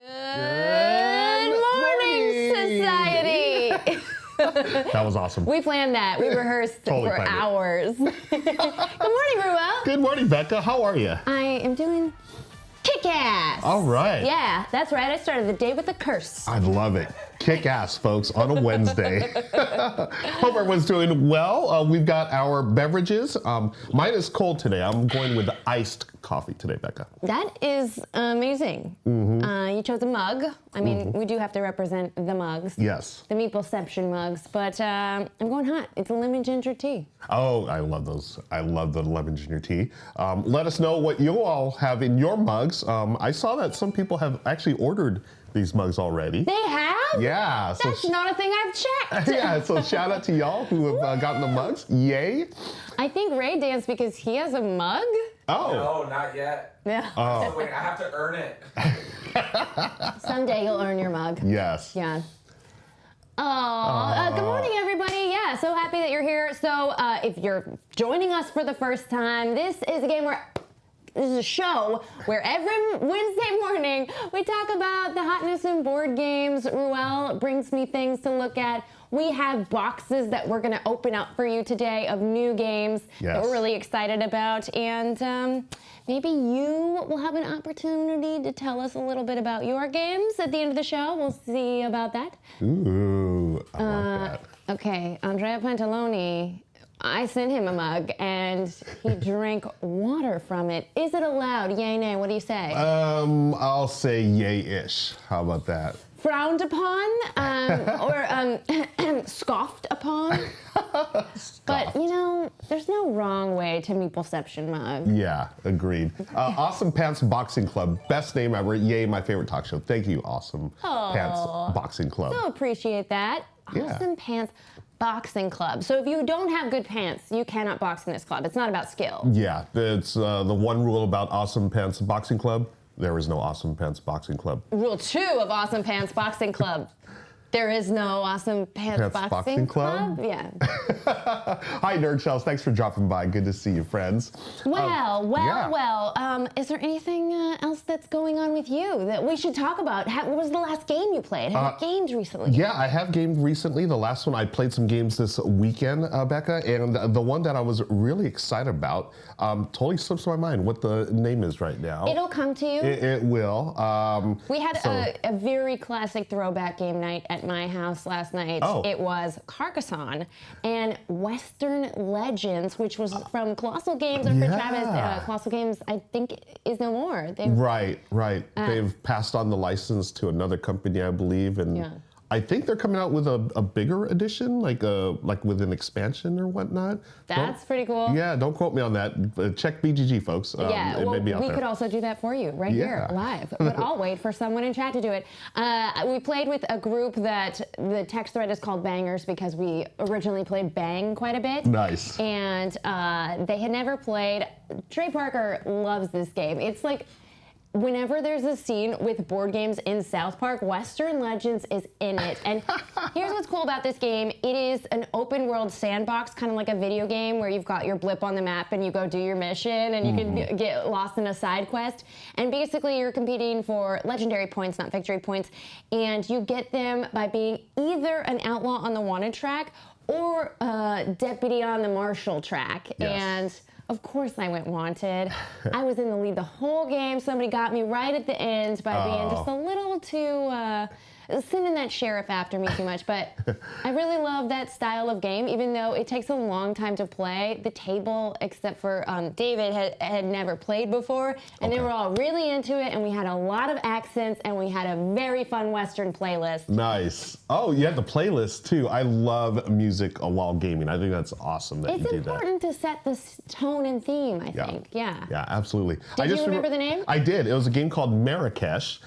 Good morning, society. That was awesome. We planned that. We rehearsed for hours. Good morning, Ruel. Good morning, Becca. How are you? I am doing kick-ass. All right. Yeah, that's right. I started the day with a curse. I love it. Kick-ass, folks, on a Wednesday. Hope everyone's doing well. We've got our beverages. Mine is cold today. I'm going with the iced coffee today, Becca. That is amazing. You chose a mug. I mean, we do have to represent the mugs. Yes. The Meepleception mugs, but I'm going hot. It's a lemon ginger tea. Oh, I love those. I love the lemon ginger tea. Let us know what you all have in your mugs. I saw that some people have actually ordered these mugs already. They have? Yeah. That's not a thing I've checked. Yeah, so shout out to y'all who have gotten the mugs. Yay. I think Ray danced because he has a mug. Oh. No, not yet. Yeah. So wait, I have to earn it. Someday you'll earn your mug. Yes. Yeah. Good morning, everybody. Yeah, so happy that you're here. So if you're joining us for the first time, this is a show where every Wednesday morning we talk about the hotness in board games. Ruel brings me things to look at. We have boxes that we're going to open up for you today of new games that we're really excited about. And maybe you will have an opportunity to tell us a little bit about your games at the end of the show. We'll see about that. Ooh, I like that. Okay, Andrea Pantaloni. I sent him a mug, and he drank water from it. Is it allowed? Yay, nay, what do you say? I'll say yay-ish. How about that? Frowned upon, or scoffed upon. But, you know, there's no wrong way to Meepleception mug. Yeah, agreed. Awesome Pants Boxing Club. Best name ever. Yay, my favorite talk show. Thank you, Awesome Pants Boxing Club. So appreciate that. Yeah. Awesome Pants Boxing Club. So if you don't have good pants, you cannot box in this club. It's not about skill. Yeah, it's the one rule about Awesome Pants Boxing Club. There is no Awesome Pants Boxing Club. Rule 2 of Awesome Pants Boxing Club. There is no Awesome Pants Boxing Club? Yeah. Hi, Nerd Shells. Thanks for dropping by. Good to see you, friends. Well. Is there anything else that's going on with you that we should talk about? What was the last game you played? Have you gamed recently? Yeah, I have gamed recently. The last one, I played some games this weekend, Becca, and the one that I was really excited about totally slips my mind what the name is right now. It'll come to you. It will. We had a very classic throwback game night at my house last night. Oh. It was Carcassonne and Western Legends, which was from Colossal Games. Our friend Travis, Colossal Games, I think, is no more. Right. They've passed on the license to another company, I believe, and I think they're coming out with a bigger edition, like with an expansion or whatnot. That's pretty cool. Yeah, don't quote me on that. Check BGG, folks. It may be out we there. could also do that for you right here, live. But I'll wait for someone in chat to do it. We played with a group that the text thread is called Bangers because we originally played Bang quite a bit. Nice. And they had never played. Trey Parker loves this game. It's like, whenever there's a scene with board games in South Park, Western Legends is in it. And here's what's cool about this game. It is an open world sandbox, kind of like a video game where you've got your blip on the map and you go do your mission and you can get lost in a side quest. And basically you're competing for legendary points, not victory points. And you get them by being either an outlaw on the wanted track or a deputy on the marshal track. Yes. And of course I went wanted. I was in the lead the whole game. Somebody got me right at the end by being just a little too, sending that sheriff after me too much. But I really love that style of game, even though it takes a long time to play. The table, except for David, had never played before. And they were all really into it. And we had a lot of accents. And we had a very fun Western playlist. Nice. Oh, you had the playlist, too. I love music while gaming. I think that's awesome that you do that. It's important to set the tone and theme, I think. Yeah. Yeah, absolutely. Did you remember the name? I did. It was a game called Marrakesh.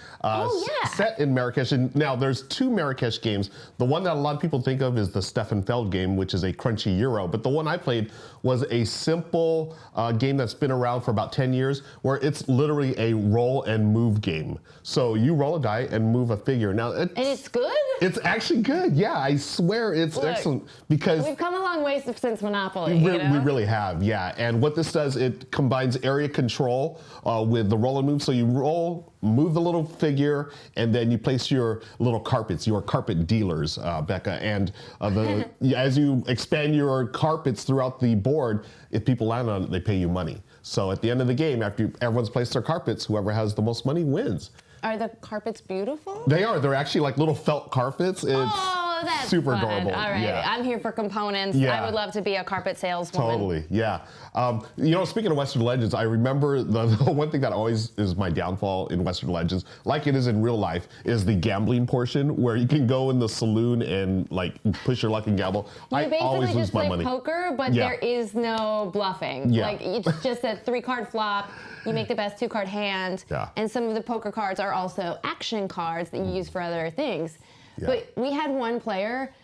Set in Marrakesh. And now there's 2 Marrakesh games. The one that a lot of people think of is the Stefan Feld game, which is a crunchy Euro. But the one I played was a simple game that's been around for about 10 years, where it's literally a roll and move game. So you roll a die and move a figure. Now, it's good? It's actually good. Yeah, I swear it's excellent because we've come a long way since Monopoly. We really have, yeah. And what this does, it combines area control with the roll and move. So you roll move the little figure, and then you place your little carpets, your carpet dealers, Becca. And as you expand your carpets throughout the board, if people land on it, they pay you money. So at the end of the game, after everyone's placed their carpets, whoever has the most money wins. Are the carpets beautiful? They are. They're actually like little felt carpets. That's super fun. adorable. All right, Yeah. I'm here for components. Yeah. I would love to be a carpet saleswoman. Totally, yeah. Speaking of Western Legends, I remember the one thing that always is my downfall in Western Legends, like it is in real life, is the gambling portion where you can go in the saloon and like push your luck and gamble. You I always lose my money. Poker, but there is no bluffing. Yeah. Like it's just a 3-card flop. You make the best 2-card hand, and some of the poker cards are also action cards that you use for other things. Yeah. But we had one player,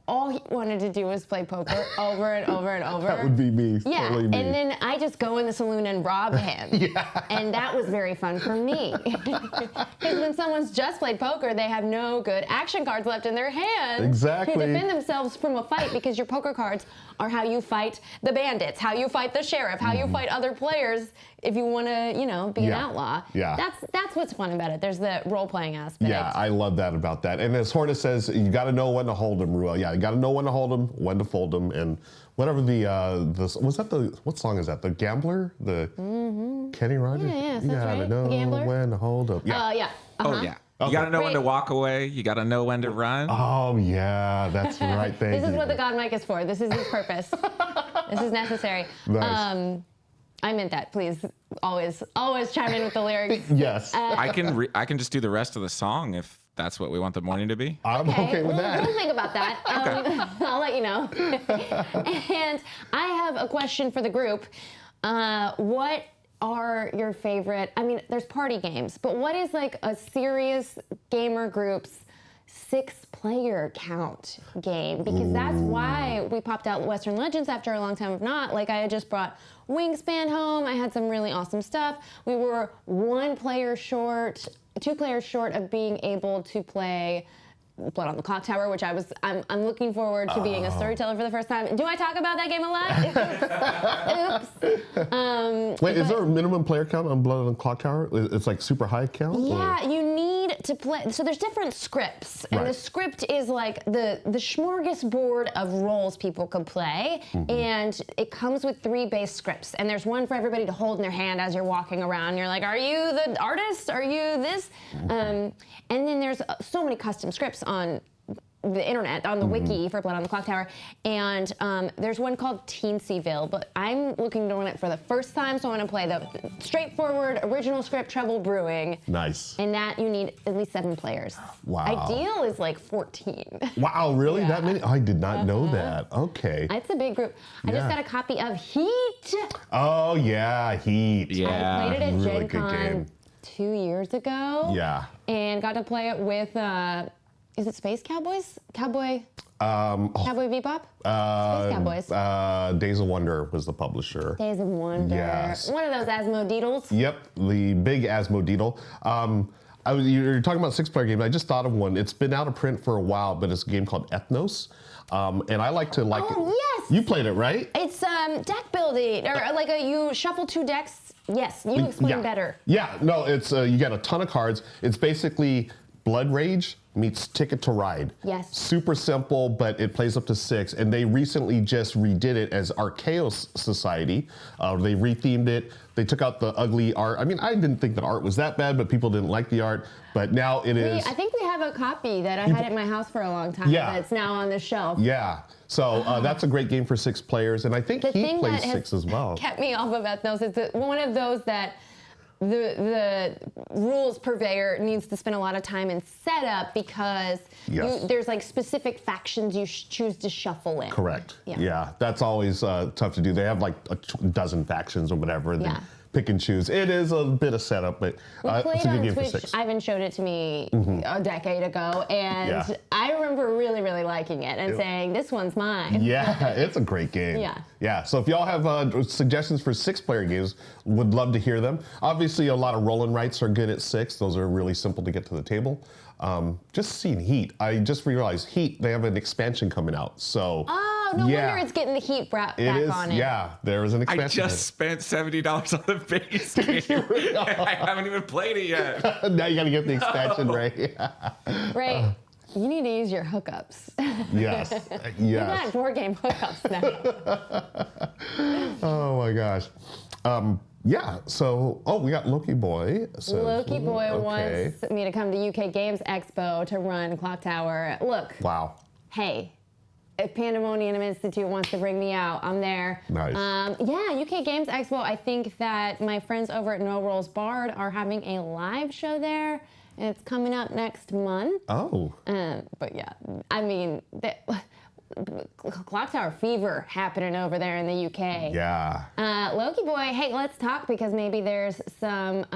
all he wanted to do was play poker over and over and over. That would be me. Yeah, totally me. and then I just go in the saloon and rob him. And that was very fun for me. Because when someone's just played poker, they have no good action cards left in their hand Exactly. to defend themselves from a fight, because your poker cards are how you fight the bandits, how you fight the sheriff, how you fight other players if you want to, be an outlaw. Yeah. That's what's fun about it. There's the role-playing aspect. Yeah, I love that about that. And as Hornet says, you got to know when to hold them, Ruel. Yeah, you got to know when to hold them, when to fold them, and whatever what song is that? The Gambler? The Kenny Rogers? Yeah, you got to right. know The Gambler? when to hold them. Yeah. Yeah. Uh-huh. Oh, yeah. You got to know when to walk away. You got to know when to run. Oh, yeah, that's right. Thank you. This is what the God mic is for. This is his purpose. This is necessary. Nice. I meant that. Please, always chime in with the lyrics. Yes. I can just do the rest of the song if that's what we want the morning to be. I'm okay with that. We'll think about that. I'll let you know. And I have a question for the group. What are your favorite, there's party games, but what is like a serious gamer group's 6-player count game? Because that's why we popped out Western Legends after a long time of not. Like I had just brought Wingspan home. I had some really awesome stuff. We were 2 players short of being able to play Blood on the Clock Tower, which I'm looking forward to being a storyteller for the first time. Do I talk about that game a lot? Oops. Wait, is there a minimum player count on Blood on the Clock Tower? It's like super high count? Yeah, you need to play. So there's different scripts, and the script is like the smorgasbord of roles people can play, and it comes with 3 base scripts, and there's one for everybody to hold in their hand as you're walking around. You're like, are you the artist? Are you this? And then there's so many custom scripts on the internet, on the wiki for Blood on the Clock Tower, and there's one called Teensyville, but I'm looking to run it for the first time, so I want to play the straightforward original script Treble Brewing. Nice. And that you need at least 7 players. Wow. Ideal is like 14. Wow, really? Yeah. That many? I did not know that. Okay. It's a big group. I just got a copy of Heat. Oh, yeah, Heat. Yeah. I played it at Really Gen good Con game. 2 years ago. Yeah. And got to play it with, is it Space Cowboys? Cowboy Bebop? Space Cowboys. Days of Wonder was the publisher. Days of Wonder. Yes. One of those Asmodeedles. Yep, the big Asmodeedle. You're talking about 6-player games. I just thought of one. It's been out of print for a while, but it's a game called Ethnos. And I like to it. Yes! You played it, right? It's deck building, or like you shuffle 2 decks. Yes, you explain better. Yeah, no, it's you get a ton of cards. It's basically Blood Rage meets Ticket to Ride. Yes. Super simple, but it plays up to 6. And they recently just redid it as Archaeos Society. They rethemed it. They took out the ugly art. I didn't think the art was that bad, but people didn't like the art. But now it is. I think we have a copy that I had at my house for a long time. Yeah. That's now on the shelf. Yeah. So that's a great game for 6 players. And I think he plays 6 as well. Kept me off of Ethnos. It's one of those that the rules purveyor needs to spend a lot of time in setup because there's like specific factions you choose to shuffle in. Correct. Yeah, that's always tough to do. They have like a dozen factions or whatever. And then pick and choose. It is a bit of setup, but it's a good game for 6. Ivan showed it to me a decade ago, and I remember really, really liking it and saying, this one's mine. Yeah, it's a great game. Yeah, so if y'all have suggestions for 6-player games, would love to hear them. Obviously, a lot of roll and writes are good at 6. Those are really simple to get to the table. Just seeing Heat, I just realized Heat, they have an expansion coming out, so... Oh, Oh, no wonder it's getting the heat back on it. Yeah, there is an I expansion. just spent $70 on the base game. I haven't even played it yet. Now you got to get the expansion, Ray. Ray, you need to use your hookups. Yes. You got board game hookups now. Oh my gosh. Yeah, so, we got Loki Boy. So, Loki Boy wants me to come to UK Games Expo to run Clock Tower. Look. Wow. Hey, if Pandemonium Institute wants to bring me out, I'm there. Nice. Yeah, UK Games Expo, I think that my friends over at No Rolls Bard are having a live show there, and it's coming up next month. Oh. But yeah, I mean, Clock Tower fever happening over there in the UK. Yeah. Loki Boy, hey, let's talk because maybe there's some.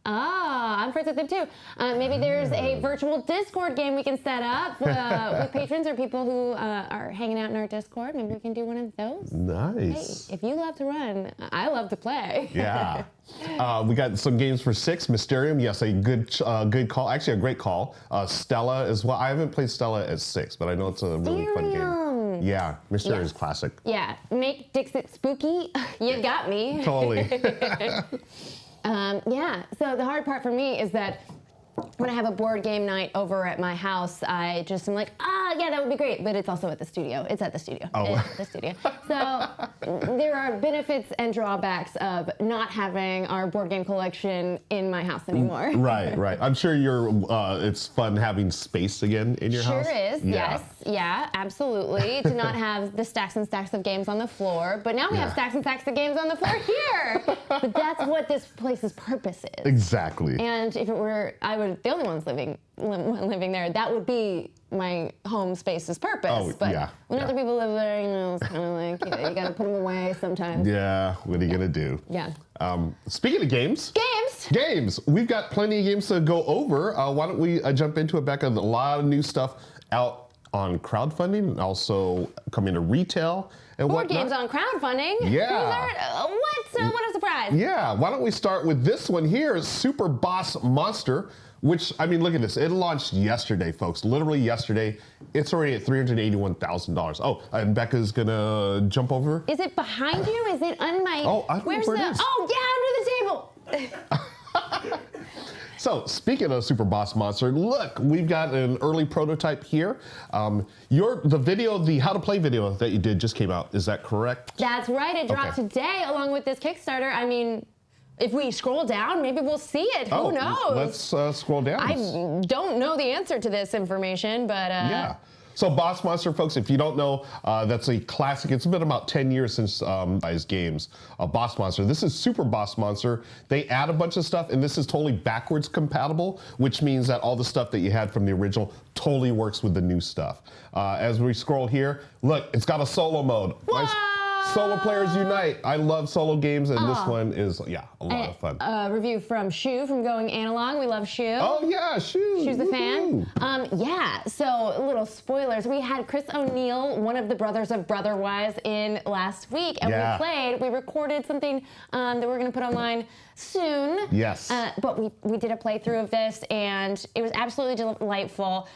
I'm friends with them too. Maybe there's a virtual Discord game we can set up with patrons or people who are hanging out in our Discord. Maybe we can do one of those. Nice. Hey, if you love to run, I love to play. Yeah. We got some games for 6. Mysterium, yes, a good call. Actually, a great call. Stella as well. I haven't played Stella at 6, but I know it's a really fun game. Yeah, Mysterium is classic. Yeah, make Dixit spooky. You got me. Totally. Yeah, so the hard part for me is that when I have a board game night over at my house, I just am like, yeah, that would be great, but it's also at the studio. It's at the studio. Oh. It's at the studio. So there are benefits and drawbacks of not having our board game collection in my house anymore. Right. I'm sure it's fun having space again in your house. Sure is, yes. Yeah, absolutely. To not have the stacks and stacks of games on the floor, but now we have stacks and stacks of games on the floor here. But that's what this place's purpose is. Exactly. And if it were, I would the only ones living there, that would be my home space's purpose. But when other people live there, it's kind of like, you got to put them away sometimes. Yeah, what are you going to do? Yeah. Speaking of games. Games! We've got plenty of games to go over. Why don't we jump into it, Becca? A lot of new stuff out on crowdfunding and also coming to retail and Board games on crowdfunding? Yeah. What a surprise. Yeah, why don't we start with this one here, Super Boss Monster, which, I mean, look at this. It launched yesterday, folks, literally yesterday. It's already at $381,000. Oh, and Becca's gonna jump over. Is it behind you? Is it on my... Oh, I don't know where it is. Oh, yeah, under the table. So, speaking of Super Boss Monster, look, we've got an early prototype here. The how to play video that you did just came out. Is that correct? That's right. It dropped today along with this Kickstarter. I mean, if we scroll down, maybe we'll see it. Who knows? Let's scroll down. I don't know the answer to this information, but... Yeah. So Boss Monster, folks, if you don't know, that's a classic. It's been about 10 years since his games, Boss Monster. This is Super Boss Monster. They add a bunch of stuff, and this is totally backwards compatible, which means that all the stuff that you had from the original totally works with the new stuff. As we scroll here, look, it's got a solo mode. Nice. Solo players unite. I love solo games, and this one is, a lot of fun. A review from Shu from Going Analog. We love Shu. Oh, yeah, Shu. Shu's a fan. So little spoilers. We had Chris O'Neill, one of the brothers of Brotherwise, in last week, and we recorded something that we're going to put online soon. Yes. But we did a playthrough of this, and it was absolutely delightful.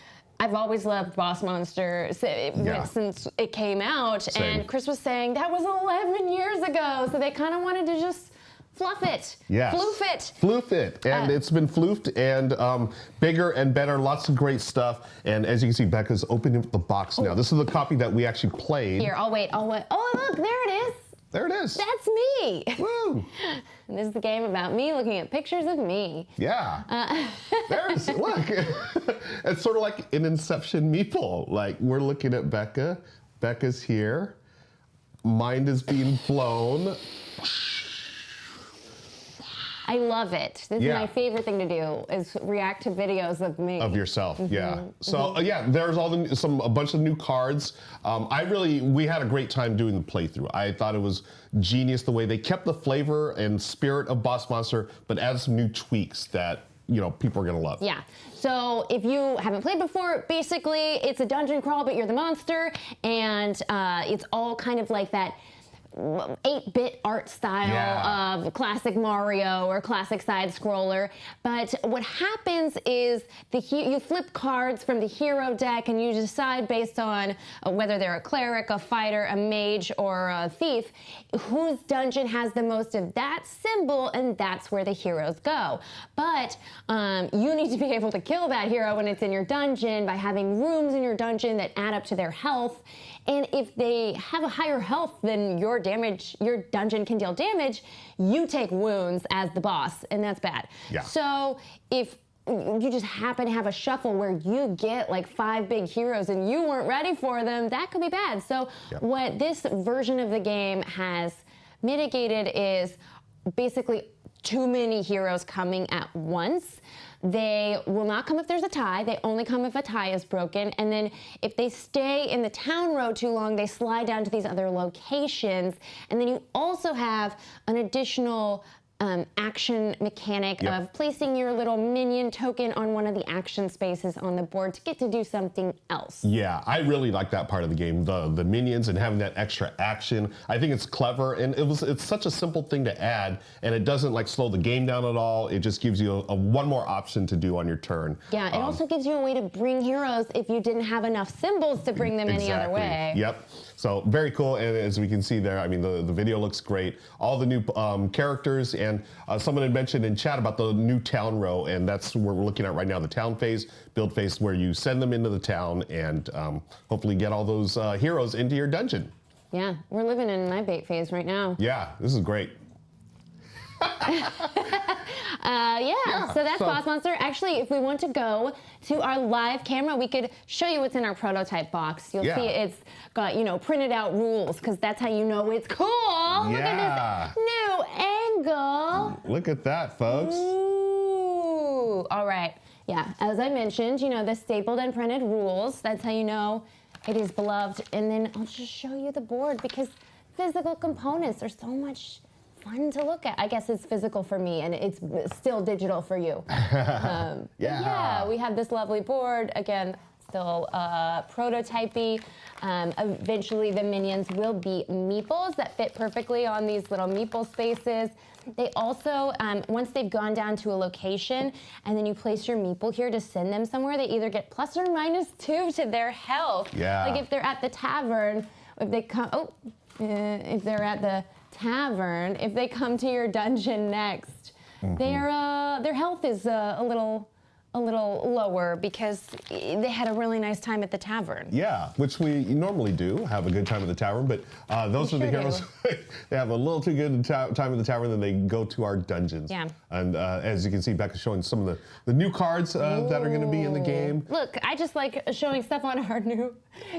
I've always loved Boss Monster since it came out. Same. And Chris was saying that was 11 years ago, so they kind of wanted to just fluff it. Yes. Floof it. Floof it. And it's been floofed and bigger and better. Lots of great stuff. And as you can see, Becca's opening up the box now. This is the copy that we actually played. Here, I'll wait. Oh, look, there it is. There it is. That's me. Woo. And this is the game about me looking at pictures of me. Yeah. There's, look. It's sort of like an Inception meeple. Like, we're looking at Becca. Becca's here. Mind is being blown. I love it. This is my favorite thing to do, is react to videos of me. Of yourself, yeah. So there's a bunch of new cards. We had a great time doing the playthrough. I thought it was genius the way they kept the flavor and spirit of Boss Monster, but added some new tweaks that people are gonna love. Yeah. So if you haven't played before, basically it's a dungeon crawl, but you're the monster, and it's all kind of like that 8-bit art style of classic Mario or classic side scroller. But what happens is you flip cards from the hero deck and you decide based on whether they're a cleric, a fighter, a mage, or a thief, whose dungeon has the most of that symbol, and that's where the heroes go. But you need to be able to kill that hero when it's in your dungeon by having rooms in your dungeon that add up to their health. And if they have a higher health than your dungeon can deal damage, you take wounds as the boss, and that's bad. Yeah. So if you just happen to have a shuffle where you get like 5 big heroes and you weren't ready for them, that could be bad. So what this version of the game has mitigated is basically too many heroes coming at once. They will not come if there's a tie. They only come if a tie is broken. And then if they stay in the town row too long, they slide down to these other locations. And then you also have an additional action mechanic of placing your little minion token on one of the action spaces on the board to get to do something else. Yeah, I really like that part of the game, the minions and having that extra action. I think it's clever, and it's such a simple thing to add, and it doesn't like slow the game down at all. It just gives you one more option to do on your turn. Yeah, it also gives you a way to bring heroes if you didn't have enough symbols to bring them any other way. Yep. So very cool, and as we can see there, I mean, the video looks great. All the new characters, and someone had mentioned in chat about the new town row, and that's what we're looking at right now, the town phase, build phase, where you send them into the town and hopefully get all those heroes into your dungeon. Yeah, we're living in my bait phase right now. Yeah, this is great. So that's Boss Monster. Actually, if we want to go to our live camera, we could show you what's in our prototype box. You'll see it's got, printed out rules, because that's how you know it's cool. Look at this new angle. Look at that, folks. Ooh. All right. Yeah, as I mentioned, the stapled and printed rules. That's how you know it is beloved. And then I'll just show you the board, because physical components are so much fun to look at. I guess it's physical for me, and it's still digital for you. Yeah, we have this lovely board. Again, still prototypey. Eventually, the minions will be meeples that fit perfectly on these little meeple spaces. They also, once they've gone down to a location, and then you place your meeple here to send them somewhere, they either get plus or minus 2 to their health. Yeah. Like if they're at the tavern, if they come, if they're at the tavern, if they come to your dungeon next, their health is a little lower because they had a really nice time at the tavern. Yeah, which we normally do, have a good time at the tavern, but those are the heroes. They have a little too good time at the tavern, then they go to our dungeons. Yeah. And as you can see, Becca's showing some of the new cards that are going to be in the game. Look, I just like showing stuff on our new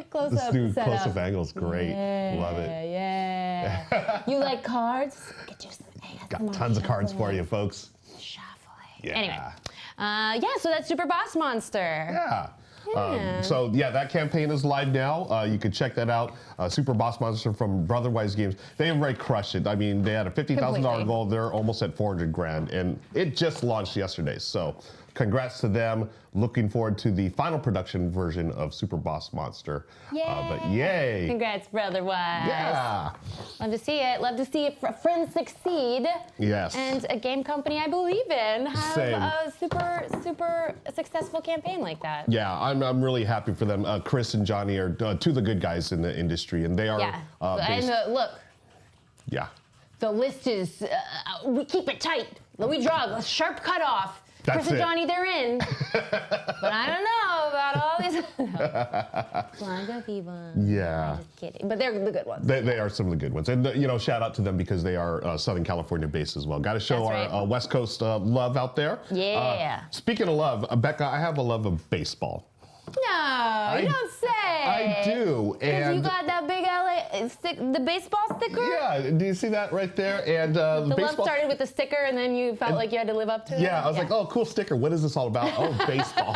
close-up This new setup. close-up angle is great. Love it. Yeah. You like cards? Get you some Got tons of cards for you, folks. Shuffling. Anyway. So that's Super Boss Monster. Yeah. That campaign is live now. You can check that out. Super Boss Monster from Brotherwise Games. They have already crushed it. I mean, they had a $50,000 goal. They're almost at 400 grand, and it just launched yesterday. So congrats to them. Looking forward to the final production version of Super Boss Monster. Yay. Congrats, Brotherwise. Yeah. Love to see it. Love to see friends succeed. Yes. And a game company I believe in have a super successful campaign like that. Yeah, I'm really happy for them. Chris and Johnny are two of the good guys in the industry, and they are. Look. Yeah. The list is, we keep it tight. We draw a sharp cutoff. That's Chris and Johnny, they're in. But I don't know about all these. Line of people. Yeah. I'm just kidding. But they're the good ones. They are some of the good ones. And, shout out to them because they are Southern California based as well. Got to show our West Coast love out there. Yeah. Speaking of love, Becca, I have a love of baseball. No, you don't say. I do. Because you got that big the baseball sticker? Yeah, do you see that right there? And the love started with the sticker, and then you felt like you had to live up to it? Yeah, I was like, oh, cool sticker. What is this all about? Oh, baseball.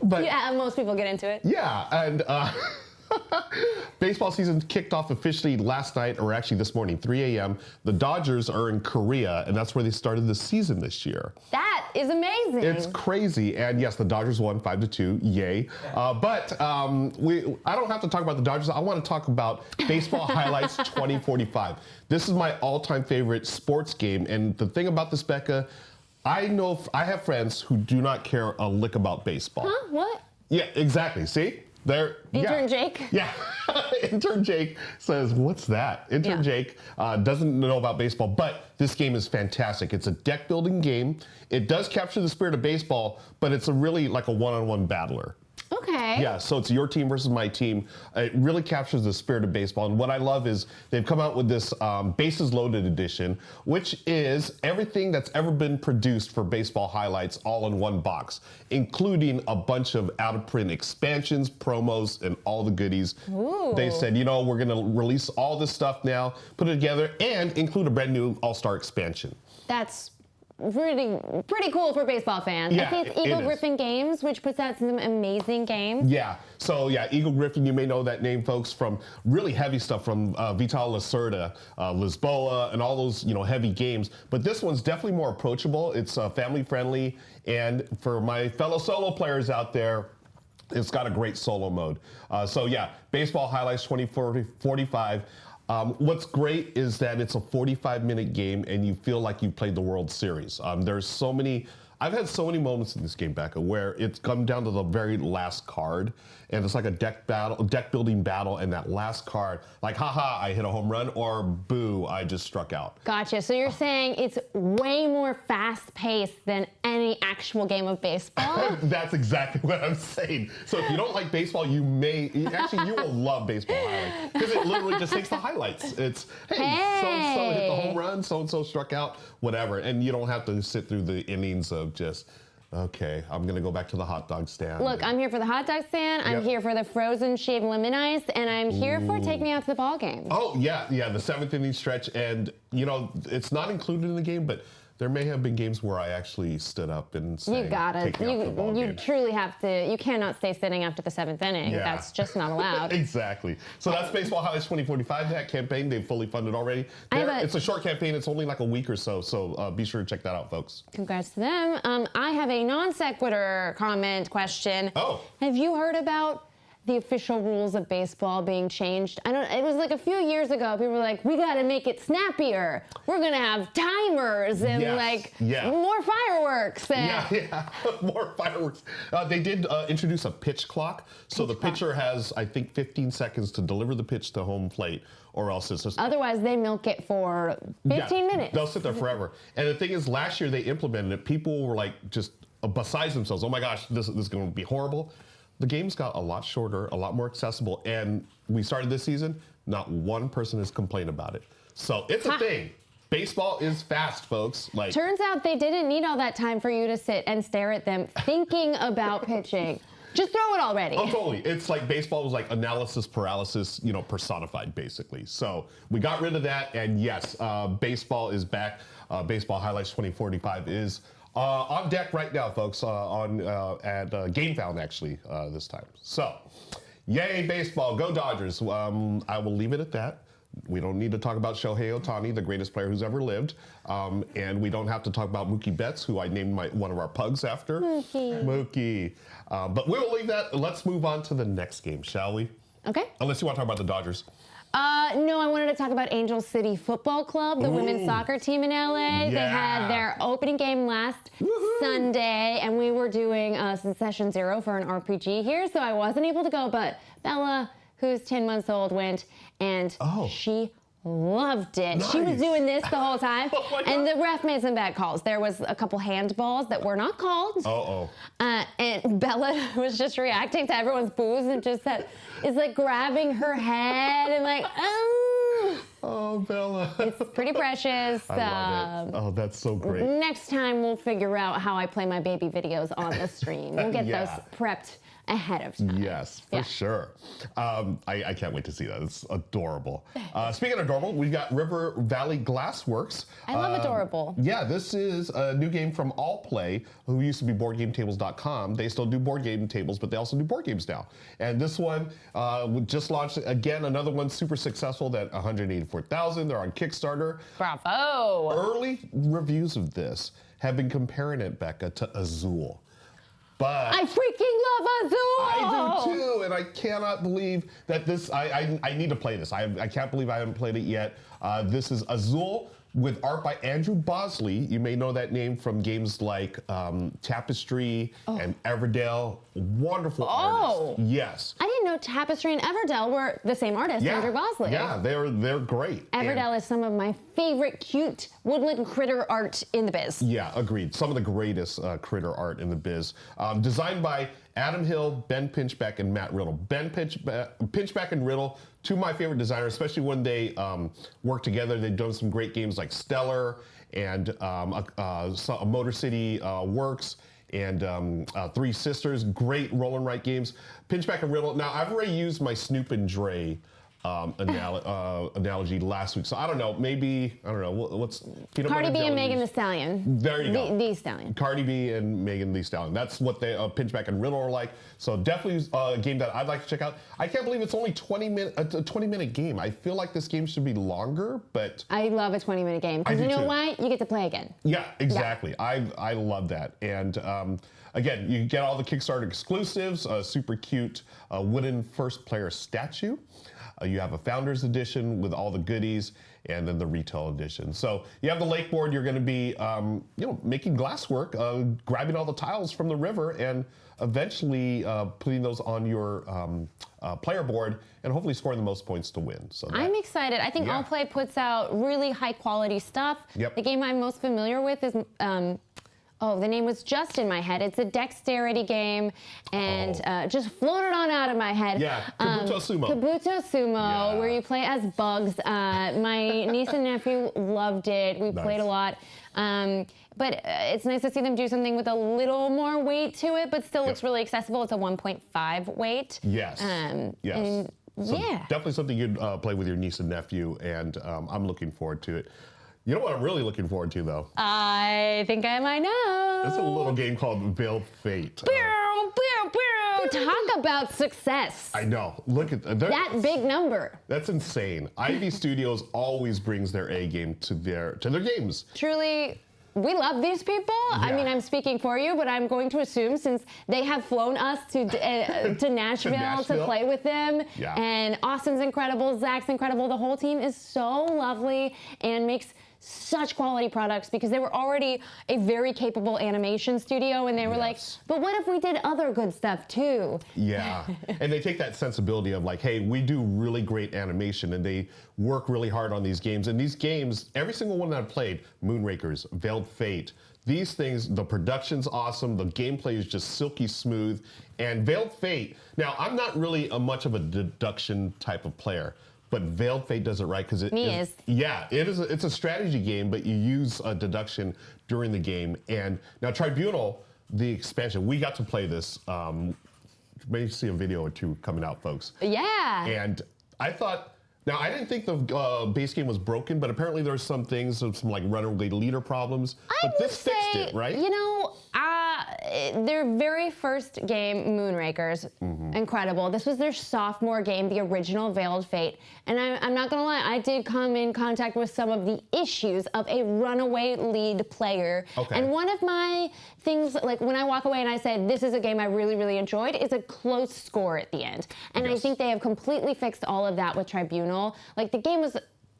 But most people get into it. Yeah, and Baseball season kicked off officially last night, or actually this morning, 3 a.m. The Dodgers are in Korea, and that's where they started the season this year. That is amazing. It's crazy, and yes, the Dodgers won 5-2, yay. But I don't have to talk about the Dodgers. I want to talk about Baseball Highlights 2045. This is my all-time favorite sports game, and the thing about this, Becca, I have friends who do not care a lick about baseball. Huh? What? Yeah, exactly. See? Intern Jake? Yeah. Intern Jake says, what's that? Intern Jake doesn't know about baseball, but this game is fantastic. It's a deck building game. It does capture the spirit of baseball, but it's really like a one-on-one battler. Okay. Yeah, so it's your team versus my team. It really captures the spirit of baseball. And what I love is they've come out with this Bases Loaded edition, which is everything that's ever been produced for Baseball Highlights all in one box, including a bunch of out-of-print expansions, promos, and all the goodies. Ooh. They said, we're going to release all this stuff now, put it together, and include a brand new All-Star expansion. That's pretty cool for baseball fans. Yeah, I think it's Eagle Griffin Games, which puts out some amazing games. Yeah, so Eagle Griffin, you may know that name, folks, from really heavy stuff from Vital Lacerda, Lisboa, and all those heavy games. But this one's definitely more approachable. It's family friendly, and for my fellow solo players out there, it's got a great solo mode. Baseball Highlights 2045. What's great is that it's a 45-minute game and you feel like you played the World Series. I've had so many moments in this game, Becca, where it's come down to the very last card, and it's like a deck building battle, and that last card, like, haha, I hit a home run, or boo, I just struck out. Gotcha. So you're saying it's way more fast-paced than any actual game of baseball? That's exactly what I'm saying. So if you don't like baseball, you will love Baseball Highlights, because it literally just takes the highlights. It's, hey, so-and-so hit the home run, so-and-so struck out, whatever, and you don't have to sit through the innings of just, okay, I'm going to go back to the hot dog stand. Look, I'm here for the hot dog stand. I'm here for the frozen shaved lemon ice, and I'm here for Take Me Out to the Ball Game. Oh, yeah, the 7th inning stretch. And, it's not included in the game, but there may have been games where I actually stood up and sang, You got it. You truly have to. You cannot stay sitting after the 7th inning. Yeah. That's just not allowed. Exactly. So that's Baseball Highlights 2045. That campaign, they've fully funded already. It's a short campaign. It's only like a week or so. So be sure to check that out, folks. Congrats to them. I have a non sequitur comment question. Oh. Have you heard about the official rules of baseball being changed? It was like a few years ago, people were like, we gotta make it snappier. We're gonna have timers and more fireworks. More fireworks. They did introduce a pitch clock. So the pitcher has, I think, 15 seconds to deliver the pitch to home plate, or else it's just... Otherwise, they milk it for 15 minutes. They'll sit there forever. And the thing is, last year they implemented it. People were like just besides themselves. Oh my gosh, this is gonna be horrible. The game's got a lot shorter, a lot more accessible, and we started this season, not one person has complained about it. So it's a thing. Baseball is fast, folks. Turns out they didn't need all that time for you to sit and stare at them thinking about pitching. Just throw it already. Oh, totally. It's like baseball was like analysis paralysis, personified, basically. So we got rid of that, and yes, baseball is back. Baseball Highlights 2045 is on deck right now, folks, at GameFound, actually, this time. So, yay, baseball. Go Dodgers. I will leave it at that. We don't need to talk about Shohei Ohtani, the greatest player who's ever lived. And we don't have to talk about Mookie Betts, who I named one of our pugs after. Mookie. But we will leave that. Let's move on to the next game, shall we? Okay. Unless you want to talk about the Dodgers. No, I wanted to talk about Angel City Football Club, the women's soccer team in LA. Yeah. They had their opening game last Sunday, and we were doing session 0 for an RPG here, so I wasn't able to go, but Bella, who's 10 months old, went, and she loved it. Nice. She was doing this the whole time, Oh and the ref made some bad calls. There was a couple handballs that were not called. And Bella was just reacting to everyone's boos and just is like grabbing her head and like, oh. Oh, Bella. It's pretty precious. I love it. Oh, that's so great. Next time we'll figure out how I play my baby videos on the stream. We'll get those prepped ahead of time. Yes, for sure. I can't wait to see that. It's adorable. Speaking of adorable, we've got River Valley Glassworks. I love adorable. Yeah, this is a new game from All Play, who used to be BoardGameTables.com. They still do board game tables, but they also do board games now. And this one just launched, again, another one super successful at 184,000. They're on Kickstarter. Bravo. Early reviews of this have been comparing it, Becca, to Azul. But I freaking love Azul! I do too, and I cannot believe that this, I need to play this. I can't believe I haven't played it yet. This is Azul with art by Andrew Bosley. You may know that name from games like Tapestry and Everdell. Wonderful artists. Yes. I didn't know Tapestry and Everdell were the same artist, Andrew Bosley. Yeah, they're great. Everdell is some of my favorite cute woodland critter art in the biz. Yeah, agreed. Some of the greatest critter art in the biz. Designed by Adam Hill, Ben Pinchbeck, and Matt Riddle. Ben Pinchbeck and Riddle, two of my favorite designers, especially when they work together. They've done some great games like Stellar and Motor City Works and Three Sisters. Great roll and write games. Pinchbeck and Riddle. Now, I've already used my Snoop and Dre analogy last week. So I don't know, maybe, I don't know, what's peanut Cardi butter B jelly and Megan juice? Thee Stallion. There you go. The Stallion. Cardi B and Megan Thee Stallion. That's what they Pinchbeck and Riddle are like. So definitely a game that I'd like to check out. I can't believe it's only a 20-minute game. I feel like this game should be longer, but I love a 20-minute game. Because you know why? You get to play again. yeah, exactly. Yeah. I love that. And again, you get all the Kickstarter exclusives, a super cute wooden first player statue. You have a Founders Edition with all the goodies, and then the retail edition. So you have the lake board. You're going to be, making glasswork, grabbing all the tiles from the river, and eventually putting those on your player board, and hopefully scoring the most points to win. So I'm excited. I think All Play puts out really high quality stuff. Yep. The game I'm most familiar with is. The name was just in my head. It's a dexterity game, and just floated on out of my head. Yeah, Kabuto Sumo. Kabuto Sumo, where you play as bugs. My niece and nephew loved it. We played a lot. But it's nice to see them do something with a little more weight to it, but still looks really accessible. It's a 1.5 weight. Yes. Yes. So definitely something you'd play with your niece and nephew, and I'm looking forward to it. You know what I'm really looking forward to, though? I think I might know. It's a little game called Veiled Fate. Talk about success. I know. Look at that big number. That's insane. Ivy Studios always brings their A game to their games. Truly, we love these people. Yeah. I mean, I'm speaking for you, but I'm going to assume since they have flown us to Nashville to play with them. Yeah. And Austin's incredible, Zach's incredible. The whole team is so lovely and makes such quality products because they were already a very capable animation studio, and they were like, but what if we did other good stuff too? Yeah, and they take that sensibility of like, hey, we do really great animation, and they work really hard on these games. And these games, every single one that I've played, Moonrakers, Veiled Fate, these things, the production's awesome, the gameplay is just silky smooth, and Veiled Fate, now I'm not really much of a deduction type of player, but Veiled Fate does it right because it's a strategy game, but you use a deduction during the game. And now Tribunal, the expansion, we got to play this. Maybe see a video or two coming out, folks. Yeah. And I thought, now I didn't think the base game was broken, but apparently there's some things, some like runaway leader problems. But this fixed it, right? You know, their very first game, Moonrakers, incredible. This was their sophomore game, the original Veiled Fate. And I'm not gonna lie, I did come in contact with some of the issues of a runaway lead player. Okay. And one of my things, like when I walk away and I say, this is a game I really, really enjoyed, is a close score at the end. And I think they have completely fixed all of that with Tribunal. Like the game was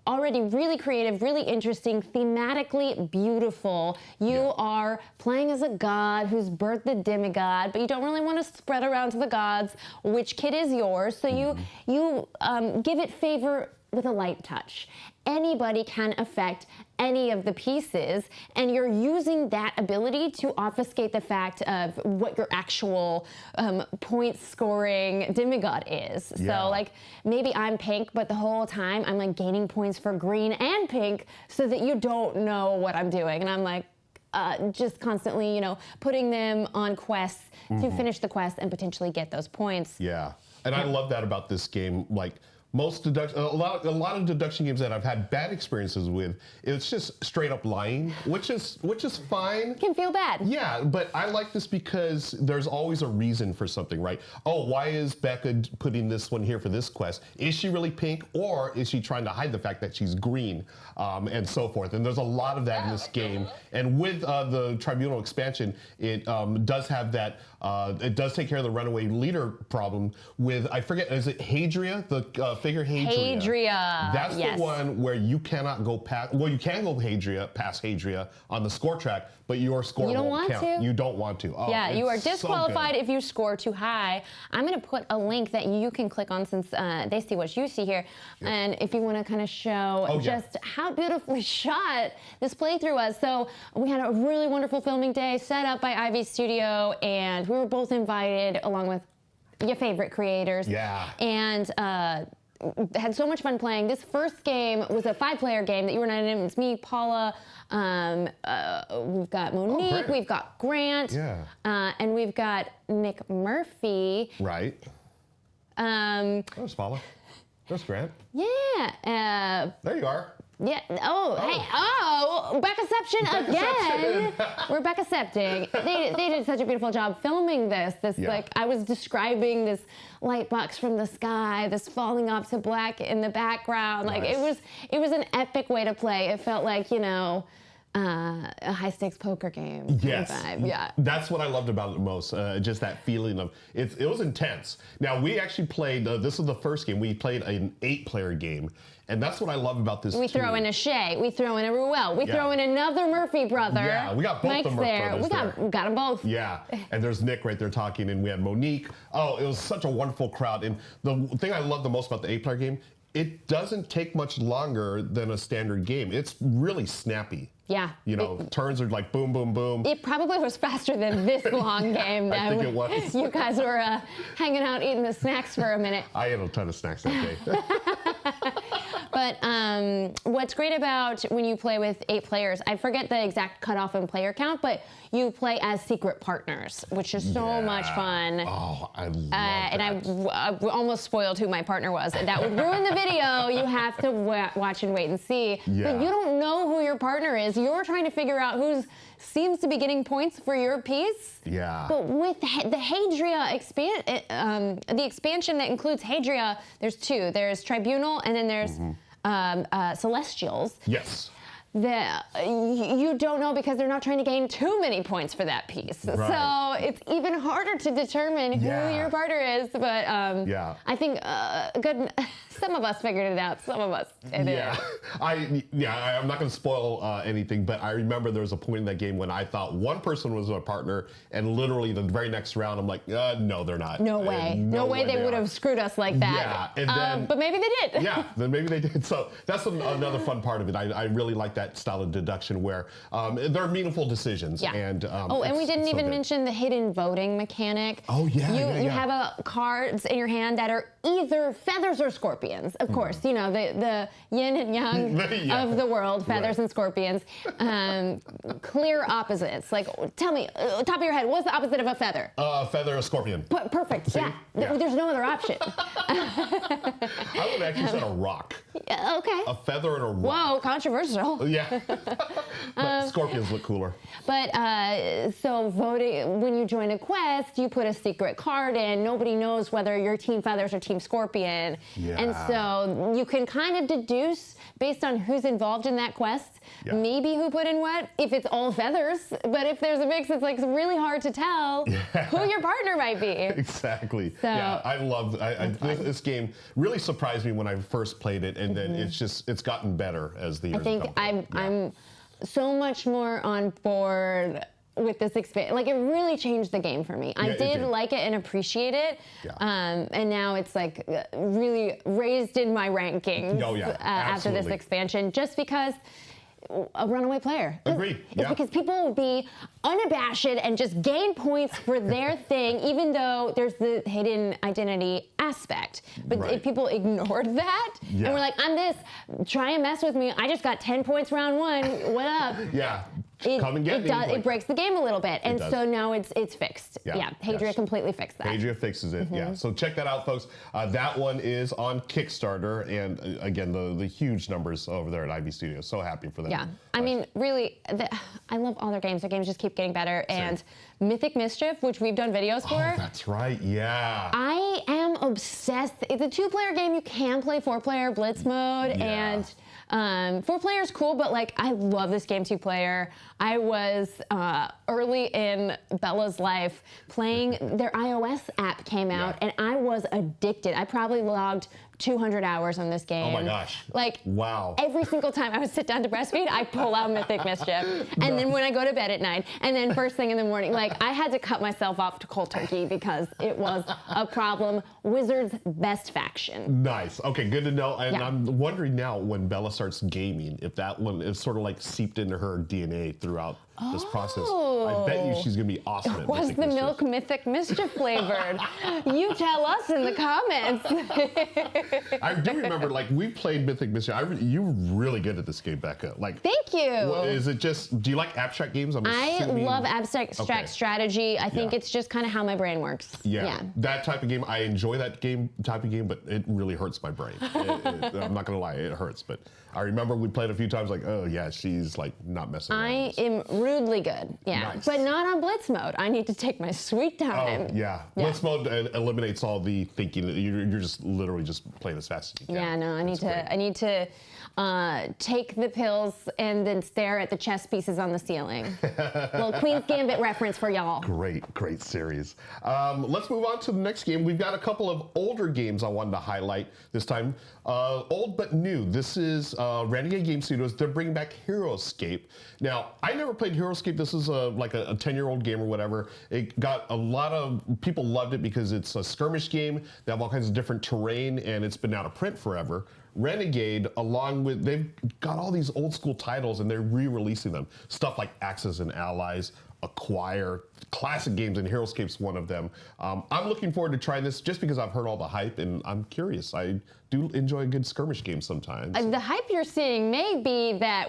already really creative, really interesting, thematically beautiful. You are playing as a god who's birthed the demigod, but you don't really want to spread around to the gods which kid is yours. So you give it favor with a light touch. Anybody can affect any of the pieces, and you're using that ability to obfuscate the fact of what your actual point scoring demigod is. Yeah. So like maybe I'm pink, but the whole time I'm like gaining points for green and pink so that you don't know what I'm doing. And I'm like, just constantly, putting them on quests to finish the quest and potentially get those points. Yeah, and I love that about this game. Like most deduction, a lot of deduction games that I've had bad experiences with, it's just straight up lying, which is fine. Can feel bad. Yeah, but I like this because there's always a reason for something, right? Oh, why is Becca putting this one here for this quest? Is she really pink, or is she trying to hide the fact that she's green, and so forth? And there's a lot of that in this game. And with the Tribunal expansion, it does have that. It does take care of the runaway leader problem with, I forget, is it Hadria? The figure Hadria. Hadria. That's the one where you cannot go past. Well, you can go past Hadria on the score track, but your score won't count. You don't want to. Oh, yeah, you are disqualified so if you score too high. I'm going to put a link that you can click on since they see what you see here. Yep. And if you want to kind of show just how beautifully shot this playthrough was. So we had a really wonderful filming day set up by Ivy Studio, and we were both invited along with your favorite creators. Yeah. And had so much fun playing. This first game was a 5-player game that you were not in. It's me, Paula, we've got Monique, we've got Grant, and we've got Nick Murphy. Right. There's Paula. There's Grant. Yeah. There you are. Yeah. Oh, hey. Oh, Beccaception again. We're Beccacepting. They did such a beautiful job filming this. Like I was describing this light box from the sky, this falling off to black in the background. Like it was an epic way to play. It felt like a high stakes poker game. Yes. Vibe. Yeah. That's what I loved about it most. Just that feeling of it was intense. Now we actually played. This was the first game. We played an 8-player game. And that's what I love about this. We throw in a Shay, we throw in a Ruel, we throw in another Murphy brother. Yeah, we got both Mike's the Murphy brothers We got them both. Yeah, and there's Nick right there talking, and we had Monique. Oh, it was such a wonderful crowd. And the thing I love the most about the 8-player game, it doesn't take much longer than a standard game. It's really snappy. Yeah. Turns are like boom, boom, boom. It probably was faster than this long game. I think it was. You guys were hanging out eating the snacks for a minute. I ate a ton of snacks that day. But what's great about when you play with 8 players, I forget the exact cutoff in player count, but you play as secret partners, which is so much fun. Oh, I love that. And I almost spoiled who my partner was. That would ruin the video. You have to watch and wait and see. Yeah. But you don't know who your partner is. You're trying to figure out who seems to be getting points for your piece. Yeah. But with the Hadria the expansion that includes Hadria, there's 2. There's Tribunal, and then there's Celestials. Yes. That you don't know because they're not trying to gain too many points for that piece. Right. So it's even harder to determine who your partner is. But I think some of us figured it out. Some of us didn't. I'm not going to spoil anything, but I remember there was a point in that game when I thought one person was my partner, and literally the very next round, I'm like, no, they're not. No way. No way they would have screwed us like that. Yeah, and then, but maybe they did. Yeah, then maybe they did. So that's another fun part of it. I really like that style of deduction where there are meaningful decisions. Yeah. And and we didn't even mention the hidden voting mechanic. Oh yeah. You have cards in your hand that are either feathers or scorpions. Of course, the yin and yang of the world, feathers and scorpions. Clear opposites. Like, tell me, top of your head, what's the opposite of a feather? Feather, a scorpion. Perfect. Yeah. There's no other option. I would actually say a rock. Okay. A feather and a rock. Whoa, controversial. Yeah. But scorpions look cooler. But so voting, when you join a quest, you put a secret card in. Nobody knows whether you're Team Feathers or Team Scorpion. Yeah. And so you can kind of deduce based on who's involved in that quest, maybe who put in what, if it's all feathers. But if there's a mix, it's like really hard to tell who your partner might be. Exactly. So, yeah, I love this game. Really surprised me when I first played it, and then it's gotten better as the years. I think I'm so much more on board with this expansion. Like, it really changed the game for me. I did like it and appreciate it. Yeah. And now it's like really raised in my rankings after this expansion, just because a runaway player. Agree. It's because people will be unabashed and just gain points for their thing, even though there's the hidden identity aspect. But if people ignored that and were like, I'm this, try and mess with me, I just got 10 points round one, what up? Yeah. Come and get me. It breaks the game a little bit, and so now it's fixed. Yeah, Hadria completely fixed that. Hadria fixes it. Yeah, so check that out, folks. That one is on Kickstarter, and again, the huge numbers over there at IB Studios. So happy for them. Yeah, I mean, really, I love all their games. Their games just keep getting better. Same. And Mythic Mischief, which we've done videos for. Oh, that's right. Yeah. I am obsessed. It's a 2-player game. You can play 4-player Blitz mode, and 4-player is cool, but like, I love this game 2-player. I was early in Bella's life playing their iOS app came out, and I was addicted. I probably logged 200 hours on this game. Oh my gosh. Like, wow. Every single time I would sit down to breastfeed, I pull out Mythic Mischief. And then when I go to bed at night, and then first thing in the morning, like, I had to cut myself off to cold turkey because it was a problem. Wizards' best faction. Nice. Okay, good to know. And I'm wondering now, when Bella starts gaming, if that one is sort of like seeped into her DNA throughout this process. I bet you she's going to be awesome at Was Mythic the Mischief. milk Mythic Mischief flavored? You tell us in the comments. I do remember, like, we played Mythic Mischief. You were really good at this game, Becca. Like, thank you. Is it just, do you like abstract games? I love abstract strategy. I think it's just kind of how my brain works. Yeah. That type of game, I enjoy that type of game, but it really hurts my brain. I'm not going to lie, it hurts. But I remember we played a few times, like, oh yeah, she's like not messing around. I am rudely good, Nice. but not on Blitz mode. I need to take my sweet time. Blitz mode eliminates all the thinking. You're just literally just playing as fast as you can. Yeah, no, I need to take the pills and then stare at the chess pieces on the ceiling. Little Queen's Gambit reference for y'all. Great series. Let's move on to the next game. We've got a couple of older games I wanted to highlight this time. Old but new. This is Renegade Game Studios. They're bringing back HeroScape. Now, I never played HeroScape. This is like a 10-year-old game or whatever. It got a lot of people loved it because it's a skirmish game. They have all kinds of different terrain, and it's been out of print forever. Renegade, they've got all these old school titles and they're re-releasing them. Stuff like Axis and Allies, Acquire, classic games, and HeroScape's one of them. I'm looking forward to trying this just because I've heard all the hype and I'm curious. I do enjoy a good skirmish game sometimes. The hype you're seeing may be that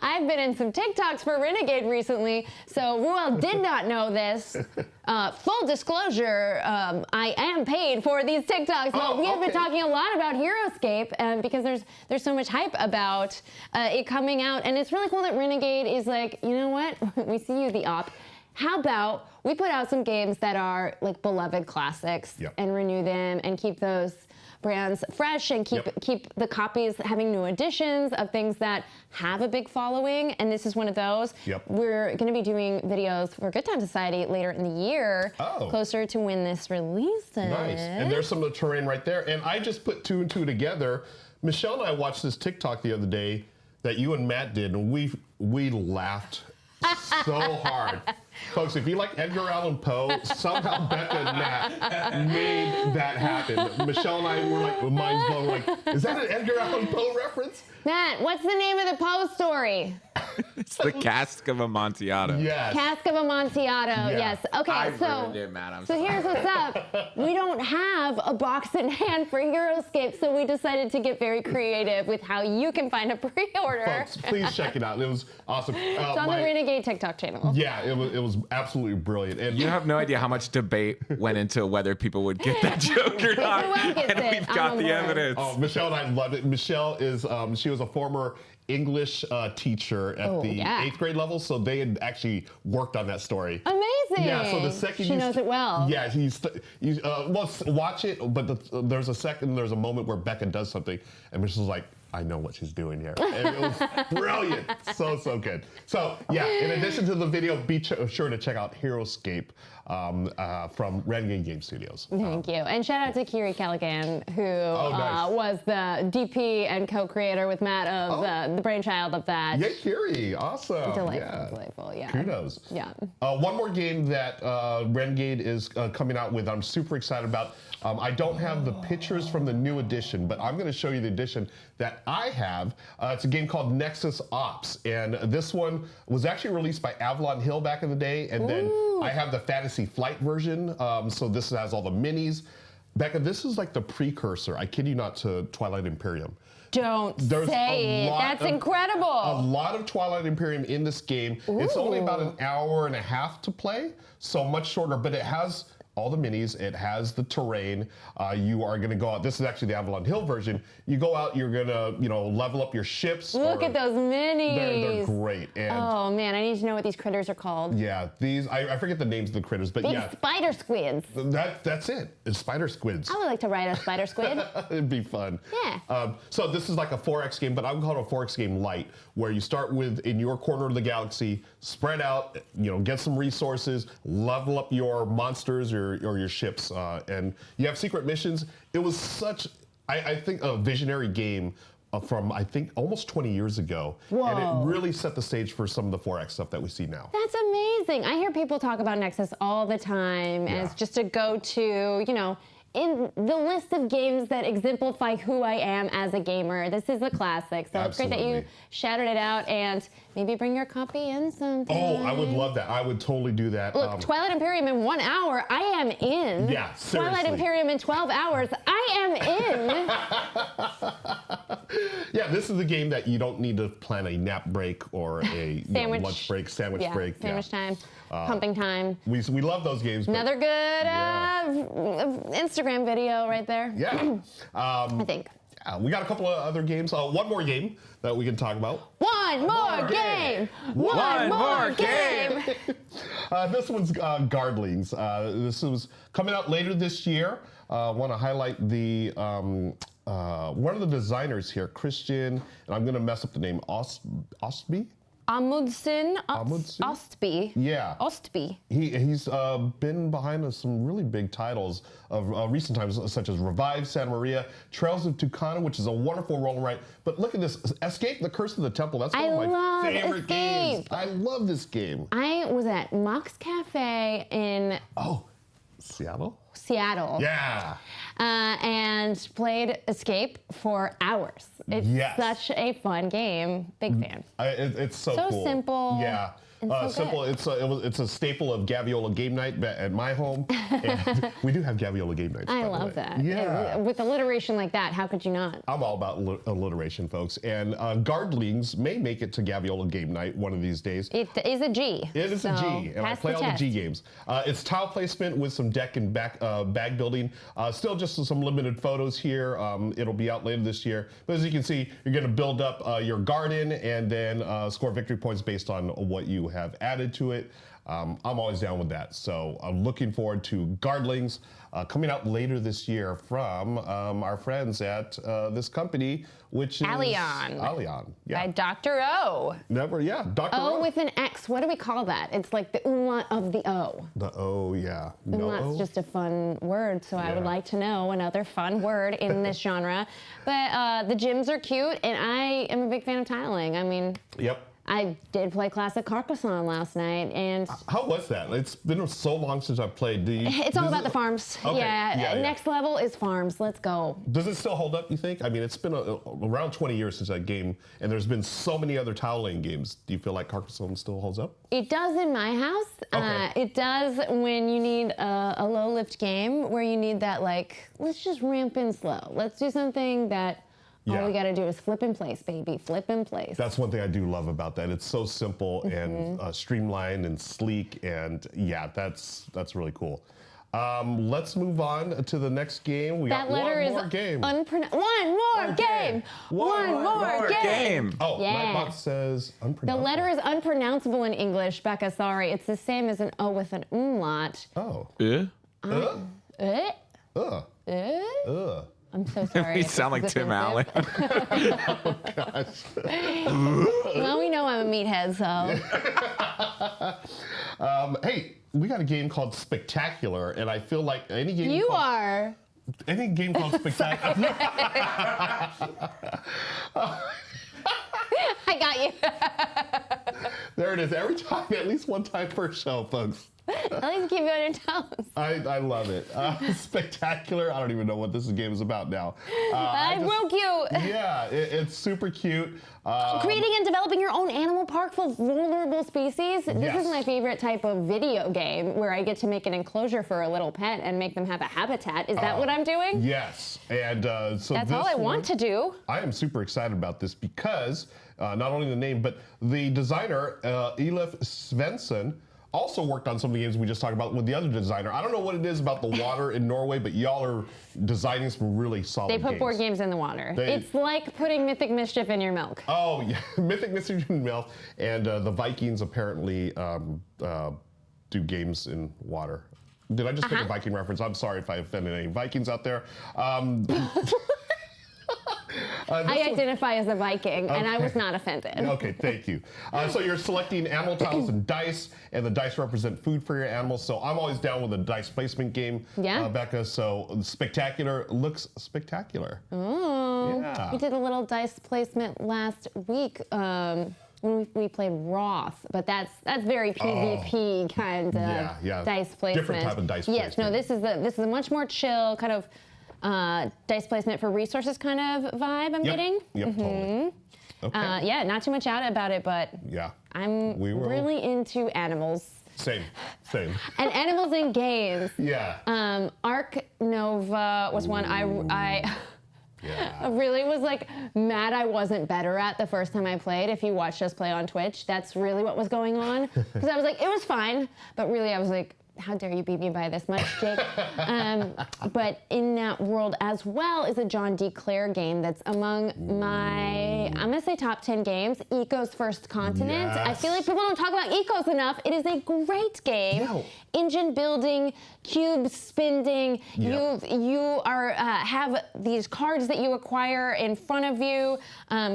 I've been in some TikToks for Renegade recently, so Ruel did not know this. Full disclosure, I am paid for these TikToks, but we have been talking a lot about HeroScape because there's so much hype about it coming out, and it's really cool that Renegade is like, you know what, we see you, the op. How about we put out some games that are like beloved classics and renew them and keep those brands fresh and keep the copies having new editions of things that have a big following, and this is one of those. We're going to be doing videos for Good Time Society later in the year, closer to when this releases. Nice, and there's some of the terrain right there, and I just put 2 and 2 together. Michelle and I watched this TikTok the other day that you and Matt did, and we laughed so hard. Folks, if you like Edgar Allan Poe, somehow Becca and Matt made that happen. Michelle and I were like, minds blown, like, is that an Edgar Allan Poe reference? Matt, what's the name of the Poe story? It's the Cask of Amontillado. Yes. Cask of Amontillado, yes. Okay, I ruined it, Matt. So here's what's up. We don't have a box in hand for HeroScape, so we decided to get very creative with how you can find a pre-order. Folks, please check it out. It was awesome. It's on the Renegade TikTok channel. Yeah, it was absolutely brilliant. And you have no idea how much debate went into whether people would get that joke or not. And we've got the evidence. Oh, Michelle and I loved it. Michelle is, she was a former English teacher at the 8th grade level, so they had actually worked on that story. Amazing. Yeah, so the second she knows it well. Yeah, well, watch it, but there's a moment where Becca does something, and Michelle's like, I know what she's doing here. And it was brilliant. So good. So, yeah, in addition to the video, be sure to check out HeroScape from Renegade Game Studios. Thank you. And shout out to Kiri Callaghan, who was the DP and co-creator with Matt of the brainchild of that. Yeah, Kiri. Awesome. Delightful. Yeah. Kudos. Yeah. One more game that Renegade is coming out with, I'm super excited about. I don't have the pictures from the new edition, but I'm going to show you the edition that I have. It's a game called Nexus Ops, and this one was actually released by Avalon Hill back in the day, and then I have the Fantasy Flight version, so this has all the minis. Becca, this is like the precursor, I kid you not, to Twilight Imperium. Don't say it. That's incredible. A lot of Twilight Imperium in this game. Ooh. It's only about an hour and a half to play, so much shorter, but it has all the minis, it has the terrain. You are gonna go out, this is actually the Avalon Hill version. You go out, you're gonna, level up your ships. Look at those minis. They're great. And oh man, I need to know what these critters are called. Yeah, these, I forget the names of the critters, but Big spider squids. That's it, it's spider squids. I would like to ride a spider squid. It'd be fun. Yeah. So this is like a 4X game, but I would call it a 4X game light, where you start with, in your corner of the galaxy, spread out, get some resources, level up your monsters or your ships, and you have secret missions. It was such, I think, a visionary game from, I think, almost 20 years ago. Whoa. And it really set the stage for some of the 4X stuff that we see now. That's amazing. I hear people talk about Nexus all the time as just a go-to, in the list of games that exemplify who I am as a gamer. This is a classic, so It's great that you shouted it out, and maybe bring your copy in sometime. Oh, I would love that. I would totally do that. Look, Twilight Imperium in 1 hour, I am in. Yeah, seriously. Twilight Imperium in 12 hours, I am in. Yeah, this is a game that you don't need to plan a nap break or a lunch break, sandwich break. Sandwich time, pumping time. We love those games. Another good Instagram video right there. Yeah. I think. We got a couple of other games. One more game that we can talk about. One more game! One more game! This one's Gardlings. This was coming out later this year. I want to highlight the one of the designers here, Christian, and I'm going to mess up the name, Ostby? Amundsen Ostby. Yeah. Ostby. He's been behind some really big titles of recent times, such as Revive Santa Maria, Trails of Tucana, which is a wonderful roll and write. But look at this, Escape the Curse of the Temple. That's one of my favorite games. I love this game. I was at Mox Cafe in Seattle? Seattle. Yeah. And played Escape for hours. It's such a fun game. Big fan. It's so cool. So simple. Yeah. Simple. It's a staple of Gaviola game night at my home. And we do have Gaviola game nights. I love that. Yeah. With alliteration like that, how could you not? I'm all about alliteration, folks. And Gardlings may make it to Gaviola game night one of these days. It is a G. It is a G, and I play all the G games. It's tile placement with some deck and bag building. Still just some limited photos here. It'll be out later this year. But as you can see, you're going to build up your garden and then score victory points based on what you have added to it. I'm always down with that. So I'm looking forward to Gardlings coming out later this year from our friends at this company, which is Allion. Yeah. By Dr. O. Dr. O. O with an X. What do we call that? It's like the umlaut of the O. The O, yeah. Umlaut's just a fun word, so I would like to know another fun word in this genre. But the gyms are cute, and I am a big fan of tiling. I mean, I did play Classic Carcassonne last night, and how was that? It's been so long since I've played. It's all about the farms. Okay. Next level is farms. Let's go. Does it still hold up, you think? I mean, it's been around 20 years since that game, and there's been so many other tile laying games. Do you feel like Carcassonne still holds up? It does in my house. Okay. It does when you need a low lift game where you need that, like, let's just ramp in slow. Let's do something that all we got to do is flip in place, baby. Flip in place. That's one thing I do love about that. It's so simple and streamlined and sleek, and that's really cool. Let's move on to the next game. We got one more game. One more game. One more game. Oh, my box says unpronounceable. The letter is unpronounceable in English, Becca. Sorry, it's the same as an O with an umlaut. Oh. I'm so sorry. We sound like Tim Allen. Oh, gosh. Well, we know I'm a meathead, so. Hey, we got a game called Spectacular, and I feel like any game any game called Spectacular. I got you. There it is. Every time, at least one time per show, folks. At least keep you on your toes. I love it. Spectacular. I don't even know what this game is about now. I broke you. Yeah, it's super cute. Creating and developing your own animal park for vulnerable species. This is my favorite type of video game where I get to make an enclosure for a little pet and make them have a habitat. Is that what I'm doing? Yes. And so that's all I want to do. I am super excited about this because not only the name, but the designer, Elif Svensson, also worked on some of the games we just talked about with the other designer. I don't know what it is about the water in Norway, but y'all are designing some really solid games. They put board games in the water. It's like putting Mythic Mischief in your milk. Oh, yeah. Mythic Mischief in milk. And the Vikings apparently do games in water. Did I just make a Viking reference? I'm sorry if I offended any Vikings out there. I identify as a Viking, and I was not offended. Okay, thank you. So you're selecting animal tiles and dice, and the dice represent food for your animals. So I'm always down with a dice placement game, Becca. So spectacular looks spectacular. Oh, yeah. We did a little dice placement last week when we played Roth, but that's very PvP kind of dice placement. Different type of dice placement. Yes, no, this is a much more chill kind of dice placement for resources kind of vibe I'm getting. Yep, totally. Okay. Yeah, not too much out about it, but I'm really into animals. Same. And animals in games. Yeah. Ark Nova was one I really was like mad I wasn't better at the first time I played. If you watched us play on Twitch, that's really what was going on. Because I was like, it was fine, but really I was like, how dare you beat me by this much, Jake? But in that world as well is a John D. Clare game that's among my, I'm gonna say top 10 games, Eco's First Continent. Yes. I feel like people don't talk about Ecos enough. It is a great game. Engine building, cube spending. You are have these cards that you acquire in front of you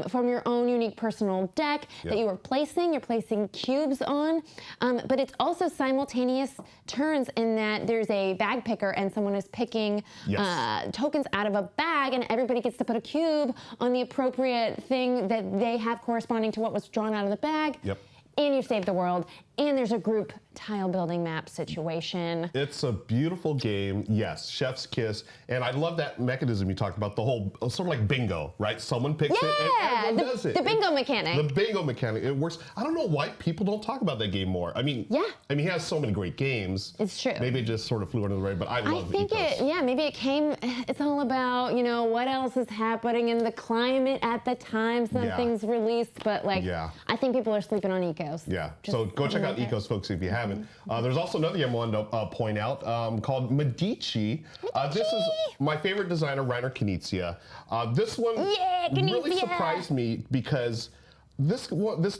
from your own unique personal deck that you are placing. You're placing cubes on, but it's also simultaneous turns in that there's a bag picker and someone is picking tokens out of a bag, and everybody gets to put a cube on the appropriate thing that they have corresponding to what was drawn out of the bag. And you save the world, and there's a group tile building map situation. It's a beautiful game, yes, chef's kiss, and I love that mechanism you talked about, the whole, sort of like bingo, right? Someone picks it and everyone does it. The bingo mechanic. The bingo mechanic, it works. I don't know why people don't talk about that game more. I mean, he has so many great games. It's true. Maybe it just sort of flew under the radar, but I love it. Maybe it came, it's all about, what else is happening in the climate at the time something's released, but I think people are sleeping on Ecos. Yeah, so go check out Ecos, folks, if you haven't. There's also another game I wanted to point out called Medici. This is my favorite designer, Reiner Knizia. This one really surprised me because this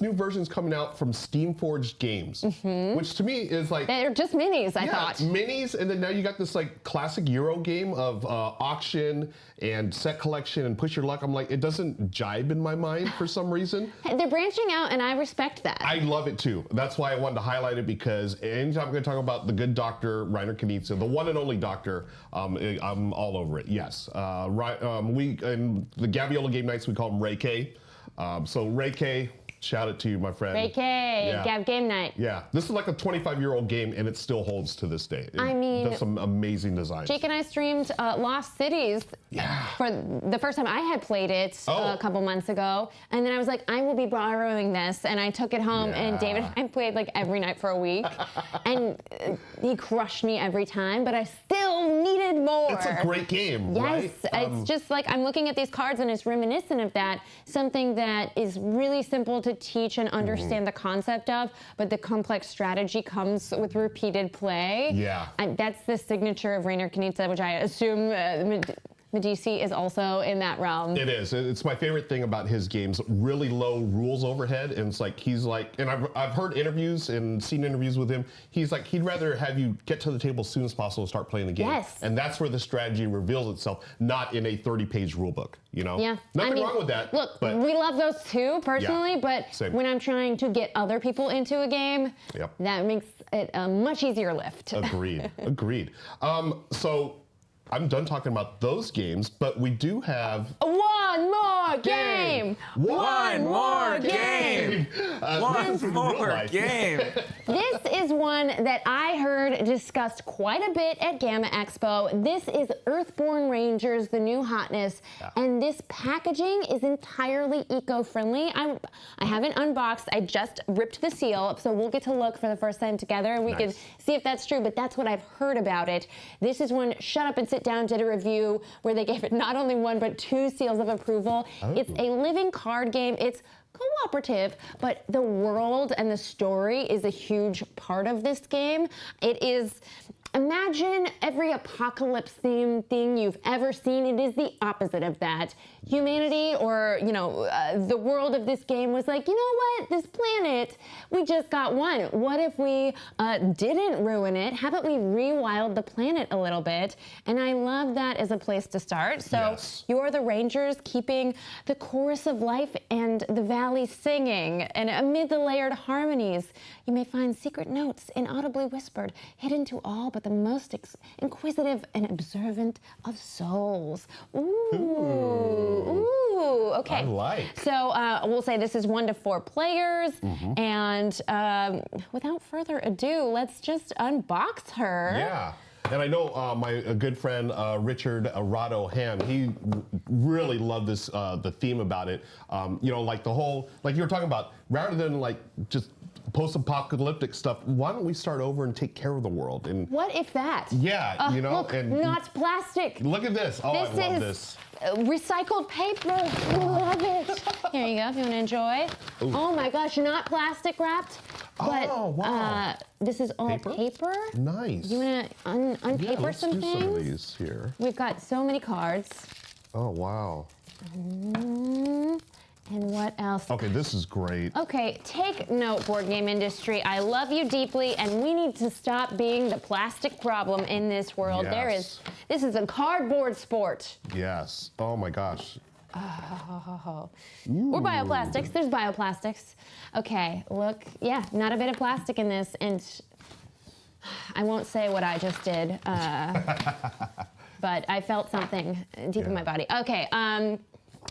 new version is coming out from Steamforged Games, which to me is like... They're just minis, I thought. Minis, and then now you got this like classic Euro game of auction and set collection and push your luck. I'm like, it doesn't jibe in my mind for some reason. They're branching out, and I respect that. I love it too. That's why I wanted to highlight it, because anytime I'm going to talk about the good doctor, Reiner Knizia, the one and only doctor, I'm all over it, yes. We, in the Gaviola game nights, we call him Ray K. So Ray K, shout out to you, my friend. Ray K, Gav Game Night. Yeah, this is like a 25-year-old game, and it still holds to this day. Does some amazing designs. Jake and I streamed Lost Cities for the first time I had played it a couple months ago, and then I was like, I will be borrowing this, and I took it home, and David and I played like every night for a week, and he crushed me every time, but I still needed more. It's a great game, right? Yes, it's just like I'm looking at these cards, and it's reminiscent of that, something that is really simple to teach and understand the concept of, but the complex strategy comes with repeated play. And that's the signature of Reiner Knizia, which I assume Medici is also in that realm. It is. It's my favorite thing about his games. Really low rules overhead, and it's like he's like, and I've heard interviews and seen interviews with him. He's like, he'd rather have you get to the table as soon as possible and start playing the game. And that's where the strategy reveals itself, not in a 30-page rule book. Nothing wrong with that. Look, we love those too personally, but when I'm trying to get other people into a game, that makes it a much easier lift. Agreed. So I'm done talking about those games, but we do have one more game. One more game. One more game. This is one that I heard discussed quite a bit at Gamma Expo. This is Earthborne Rangers, the new hotness, and this packaging is entirely eco-friendly. I haven't unboxed. I just ripped the seal, so we'll get to look for the first time together, and we can see if that's true. But that's what I've heard about it. This is one Shut Up and Sit Down did a review where they gave it not only 1 but 2 seals of approval. It's a living card game. It's cooperative, but the world and the story is a huge part of this game. It is, imagine every apocalypse theme thing you've ever seen. It is the opposite of that. Humanity, or the world of this game was like, you know what, this planet, we just got one. What if we didn't ruin it? How about we rewild the planet a little bit? And I love that as a place to start. So you're the Rangers keeping the chorus of life and the valley singing. And amid the layered harmonies, you may find secret notes inaudibly whispered, hidden to all but the most inquisitive and observant of souls. Ooh, okay. I like. So we'll say this is 1 to 4 players, and without further ado, let's just unbox her. Yeah. And I know my good friend Richard Rado Ham, he really loved this, the theme about it. Like the whole, like you were talking about, rather than like just post-apocalyptic stuff, why don't we start over and take care of the world? And what if that? Yeah, look, and not plastic. Look at this. Oh, I love this. Recycled paper. I love it. Here you go if you want to enjoy. Ooh. Oh my gosh, not plastic wrapped. But wow. This is all paper. Nice. You want to unpaper some things? Some of these here. We've got so many cards. Oh, wow. And what else? Okay, this is great. Okay, take note, board game industry. I love you deeply, and we need to stop being the plastic problem in this world. Yes. This is a cardboard sport. Yes. Oh my gosh. Or bioplastics. There's bioplastics. Okay, look. Yeah, not a bit of plastic in this, and I won't say what I just did, but I felt something deep in my body. Okay. I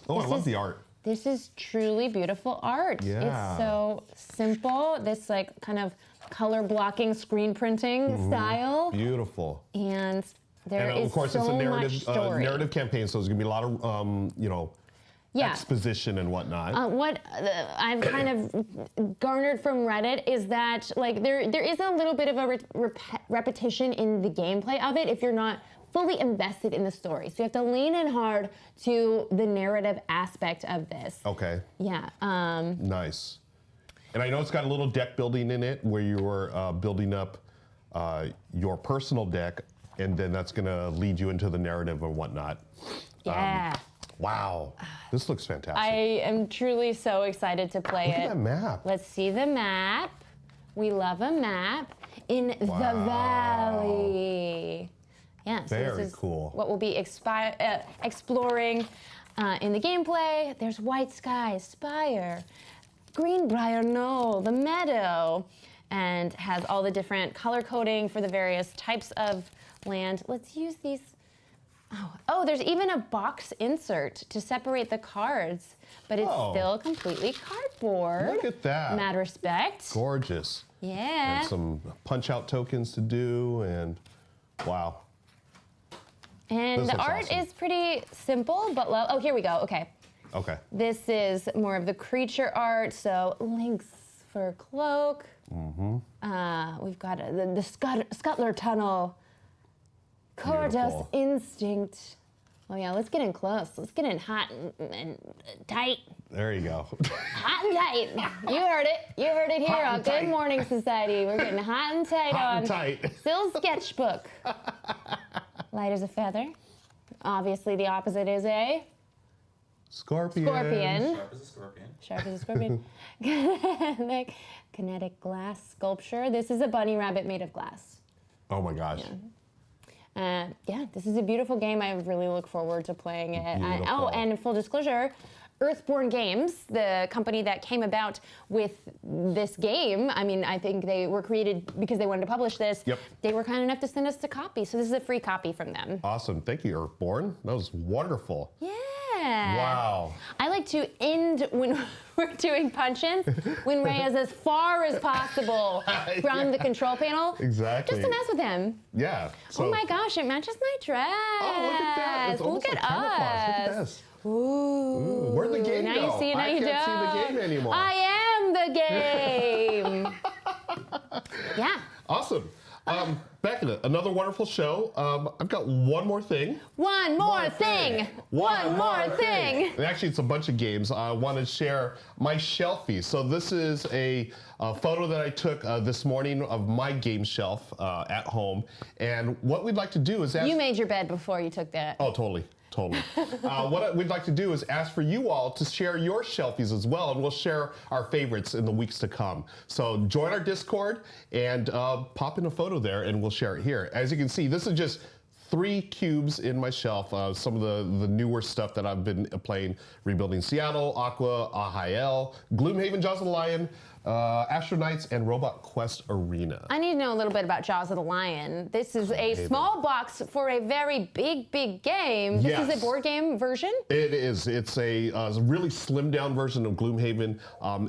love the art. This is truly beautiful art. Yeah. It's so simple. This like kind of color blocking screen printing style. Beautiful. And there is of course, so it's a narrative, much story. Narrative campaign, so there's gonna be a lot of exposition and whatnot. What I've kind of garnered from Reddit is that like there is a little bit of a repetition in the gameplay of it if you're not fully invested in the story. So you have to lean in hard to the narrative aspect of this. Okay. Yeah. Nice. And I know it's got a little deck building in it where you were building up your personal deck, and then that's going to lead you into the narrative and whatnot. Yeah. Wow. This looks fantastic. I am truly so excited to play it. Look at that map. Let's see the map. We love a map in the valley. Yeah, so Very this is cool. what we'll be exploring in the gameplay. There's White Sky, Spire, Greenbrier Knoll, the meadow, and has all the different color coding for the various types of land. Let's use these. Oh, there's even a box insert to separate the cards, but it's still completely cardboard. Look at that. Mad respect. Gorgeous. Yeah. And some punch-out tokens to do, and wow. And This the looks art awesome. is pretty simple, but oh, here we go. Okay. Okay. This is more of the creature art, so links for cloak. We've got the Scuttler Tunnel, Cordus Beautiful. Instinct. Oh yeah, let's get in close. Let's get in hot and tight. There you go. Hot and tight. You heard it. You heard it here Hot on and Good tight. Morning Society. We're getting hot and tight Hot on and tight. Phil's sketchbook. Light as a feather. Obviously, the opposite is a Scorpion. scorpion. Sharp as a scorpion. Sharp as a scorpion. Kinetic glass sculpture. This is a bunny rabbit made of glass. Oh my gosh. Yeah, this is a beautiful game. I really look forward to playing it. Beautiful. And full disclosure, Earthborne Games, the company that came about with this game, I mean, I think they were created because they wanted to publish this. Yep. They were kind enough to send us a copy, so this is a free copy from them. Awesome. Thank you, Earthborne. That was wonderful. Yeah. Wow. I like to end when we're doing punch-ins, when Ray is as far as possible from the control panel. Exactly. Just to mess with him. Yeah. So, Oh my gosh, it matches my dress. oh, look at that. It's almost Look like at camouflage. Look at us. this. Ooh. Where'd the game now go? You see, now I you can't don't. see the game anymore. I am the game. Yeah. Awesome. Becca, another wonderful show. I've got one more thing. One more thing. One more thing. And actually, it's a bunch of games. I want to share my shelfie. So this is a photo that I took this morning of my game shelf at home. And what we'd like to do is ask... You made your bed before you took that. Oh, totally. Totally. What we'd like to do is ask for you all to share your shelfies as well, and we'll share our favorites in the weeks to come. So join our Discord and pop in a photo there, and we'll share it here. As you can see, this is just 3 cubes in my shelf. Some of the newer stuff that I've been playing: Rebuilding Seattle, Aqua, Ahael, Gloomhaven, Jaws of the Lion, Astro Knights, and Robot Quest Arena. I need to know a little bit about Jaws of the Lion. This is a small box for a very big, big game. This is a board game version? It is. It's a really slimmed down version of Gloomhaven.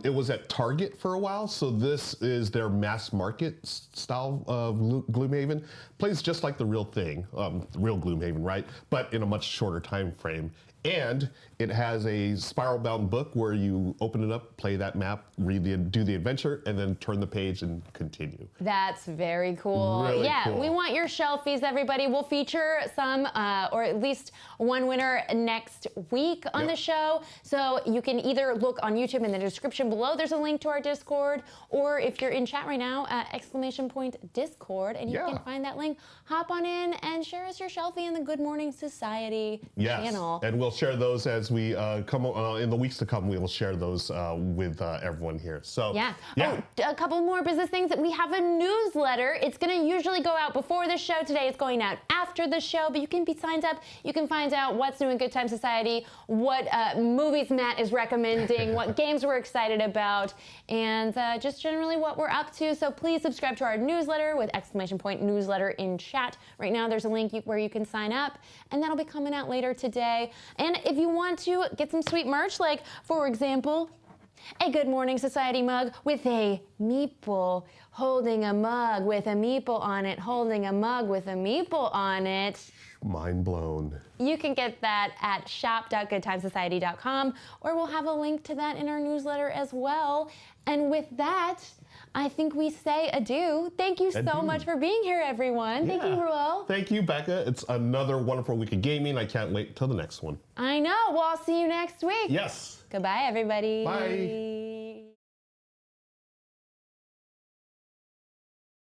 It was at Target for a while, so this is their mass market style of Gloomhaven. Plays just like the real thing, the real Gloomhaven, right? But in a much shorter time frame. And it has a spiral-bound book where you open it up, play that map, do the adventure, and then turn the page and continue. That's very cool. Really yeah, cool. We want your shelfies, everybody. We'll feature some, or at least one winner next week on the show. So you can either look on YouTube in the description below. There's a link to our Discord, or if you're in chat right now, !Discord, and you can find that link. Hop on in and share us your shelfie in the Good Morning Society channel. And we'll share those as we come in the weeks to come. We will share those with everyone here. So Oh, a couple more business things. We have a newsletter. It's going to usually go out before the show. Today it's going out after the show, but you can be signed up. You can find out what's new in Good Time Society, what movies Matt is recommending, what games we're excited about, and just generally what we're up to. So please subscribe to our newsletter with !Newsletter in chat. Right now there's a link where you can sign up, and that'll be coming out later today. And if you want to get some sweet merch, like, for example, a Good Morning Society mug with a meeple holding a mug with a meeple on it, holding a mug with a meeple on it. Mind blown. You can get that at shop.goodtimesociety.com, or we'll have a link to that in our newsletter as well. And with that, I think we say adieu. Thank you so much for being here, everyone. Thank you, Ruel. Thank you, Becca. It's another wonderful week of gaming. I can't wait till the next one. I know. Well, I'll see you next week. Yes. Goodbye, everybody. Bye.